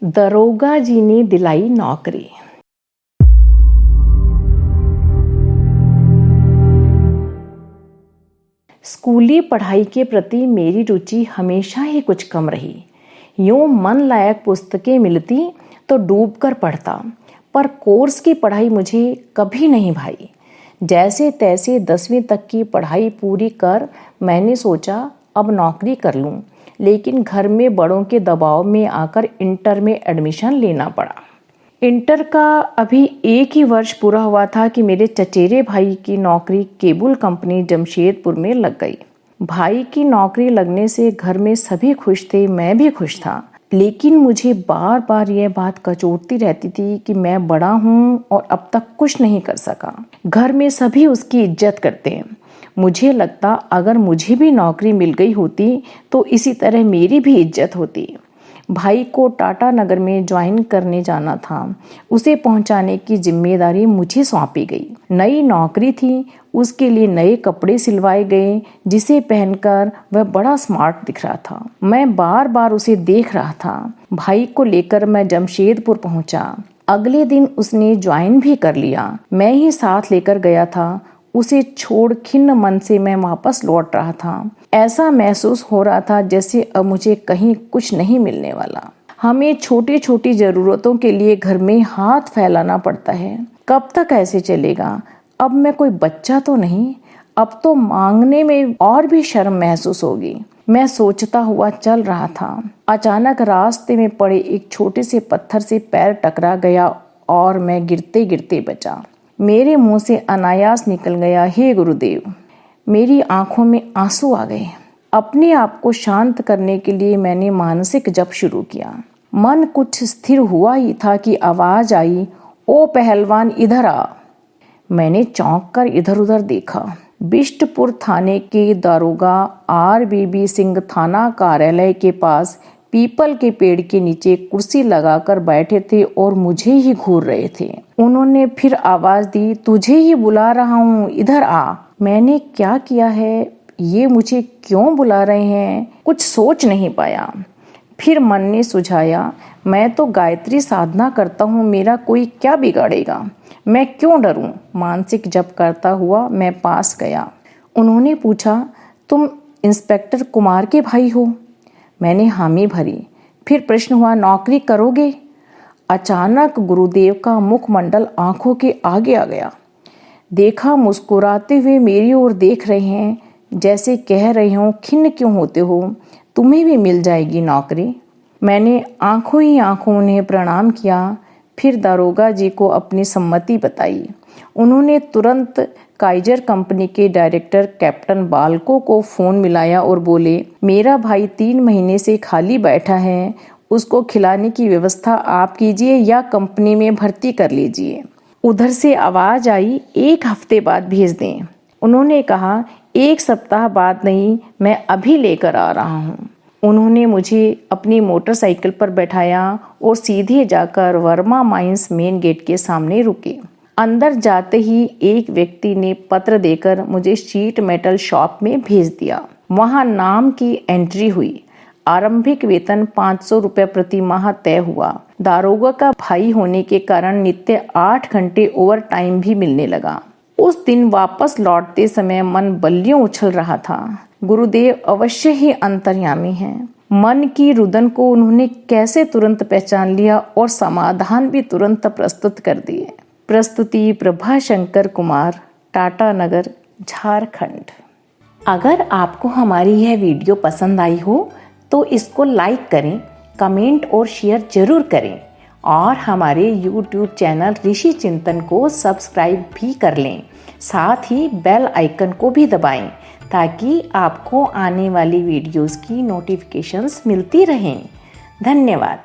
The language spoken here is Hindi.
दरोगा जी ने दिलाई नौकरी। स्कूली पढ़ाई के प्रति मेरी रुचि हमेशा ही कुछ कम रही। यूँ मन लायक पुस्तकें मिलती तो डूबकर पढ़ता, पर कोर्स की पढ़ाई मुझे कभी नहीं भाई। जैसे तैसे 10वीं तक की पढ़ाई पूरी कर मैंने सोचा अब नौकरी कर लूँ, लेकिन घर में बड़ों के दबाव में आकर इंटर में एडमिशन लेना पड़ा। इंटर का अभी 1 ही वर्ष पूरा हुआ था कि मेरे चचेरे भाई की नौकरी केबल कंपनी जमशेदपुर में लग गई। भाई की नौकरी लगने से घर में सभी खुश थे, मैं भी खुश था, लेकिन मुझे बार बार यह बात कचोटती रहती थी कि मैं बड़ा हूँ और अब तक कुछ नहीं कर सका। घर में सभी उसकी इज्जत करते हैं। मुझे लगता अगर मुझे भी नौकरी मिल गई होती तो इसी तरह मेरी भी इज्जत होती। भाई को टाटा नगर में ज्वाइन करने जाना था, उसे पहुंचाने की जिम्मेदारी मुझे सौंपी गई। नई नौकरी थी, उसके लिए नए कपड़े सिलवाए गए जिसे पहनकर वह बड़ा स्मार्ट दिख रहा था। मैं बार बार उसे देख रहा था। भाई को लेकर मैं जमशेदपुर पहुंचा। अगले दिन उसने ज्वाइन भी कर लिया। मैं ही साथ लेकर गया था। उसे छोड़ खिन्न मन से मैं वापस लौट रहा था। ऐसा महसूस हो रहा था जैसे अब मुझे कहीं कुछ नहीं मिलने वाला। हमें छोटी छोटी जरूरतों के लिए घर में हाथ फैलाना पड़ता है। कब तक ऐसे चलेगा? अब मैं कोई बच्चा तो नहीं, अब तो मांगने में और भी शर्म महसूस होगी। मैं सोचता हुआ चल रहा था। अचानक रास्ते में पड़े एक छोटे से पत्थर से पैर टकरा गया और मैं गिरते गिरते बचा। मेरे मुंह से अनायास निकल गया, हे गुरुदेव। मेरी आंखों में आंसू आ गए। अपने आप को शांत करने के लिए मैंने मानसिक जप शुरू किया। मन कुछ स्थिर हुआ ही था कि आवाज आई, ओ पहलवान इधर आ। मैंने चौंक कर इधर उधर देखा। बिष्टपुर थाने के दारोगा RBB सिंह थाना कार्यालय के पास पीपल के पेड़ के नीचे कुर्सी लगाकर बैठे थे और मुझे ही घूर रहे थे। उन्होंने फिर आवाज दी, तुझे ही बुला रहा हूँ, इधर आ। मैंने क्या किया है? ये मुझे क्यों बुला रहे हैं? कुछ सोच नहीं पाया। फिर मन ने सुझाया, मैं तो गायत्री साधना करता हूँ, मेरा कोई क्या बिगाड़ेगा? मैं क्यों डरूं? मानसिक जप करता हुआ मैं पास गया। उन्होंने पूछा, तुम इंस्पेक्टर कुमार के भाई हो? मैंने हामी भरी। फिर प्रश्न हुआ, नौकरी करोगे? अचानक गुरुदेव का मुखमंडल आंखों के आगे आ गया। देखा मुस्कुराते हुए मेरी ओर देख रहे हैं, जैसे कह रहे हो, खिन्न क्यों होते हो, तुम्हें भी मिल जाएगी नौकरी। मैंने आंखों ही आंखों उन्हें प्रणाम किया। फिर दारोगा जी को अपनी सम्मति बताई। उन्होंने तुरंत काइजर कंपनी के डायरेक्टर कैप्टन बाल्को को फोन मिलाया और बोले, मेरा भाई 3 महीने से खाली बैठा है, उसको खिलाने की व्यवस्था आप कीजिए या कंपनी में भर्ती कर लीजिए। उधर से आवाज आई, 1 हफ्ते बाद भेज दें। उन्होंने कहा, 1 सप्ताह बाद नहीं, मैं अभी लेकर आ रहा हूँ। उन्होंने मुझे अपनी मोटरसाइकिल पर बैठाया और सीधे जाकर वर्मा माइंस मेन गेट के सामने रुके। अंदर जाते ही एक व्यक्ति ने पत्र देकर मुझे शीट मेटल शॉप में भेज दिया। वहां नाम की एंट्री हुई। आरंभिक वेतन 500 रुपये प्रति माह तय हुआ। दारोगा का भाई होने के कारण नित्य 8 घंटे ओवर टाइम भी मिलने लगा। उस दिन वापस लौटते समय मन बल्लियों उछल रहा था। गुरुदेव अवश्य ही अंतर्यामी हैं। मन की रुदन को उन्होंने कैसे तुरंत पहचान लिया और समाधान भी तुरंत प्रस्तुत कर दिए। प्रस्तुति प्रभाशंकर कुमार, टाटा नगर, झारखंड। अगर आपको हमारी यह वीडियो पसंद आई हो तो इसको लाइक करें, कमेंट और शेयर जरूर करें और हमारे YouTube चैनल ऋषि चिंतन को सब्सक्राइब भी कर लें। साथ ही बेल आइकन को भी दबाएं ताकि आपको आने वाली वीडियोस की नोटिफिकेशंस मिलती रहें। धन्यवाद।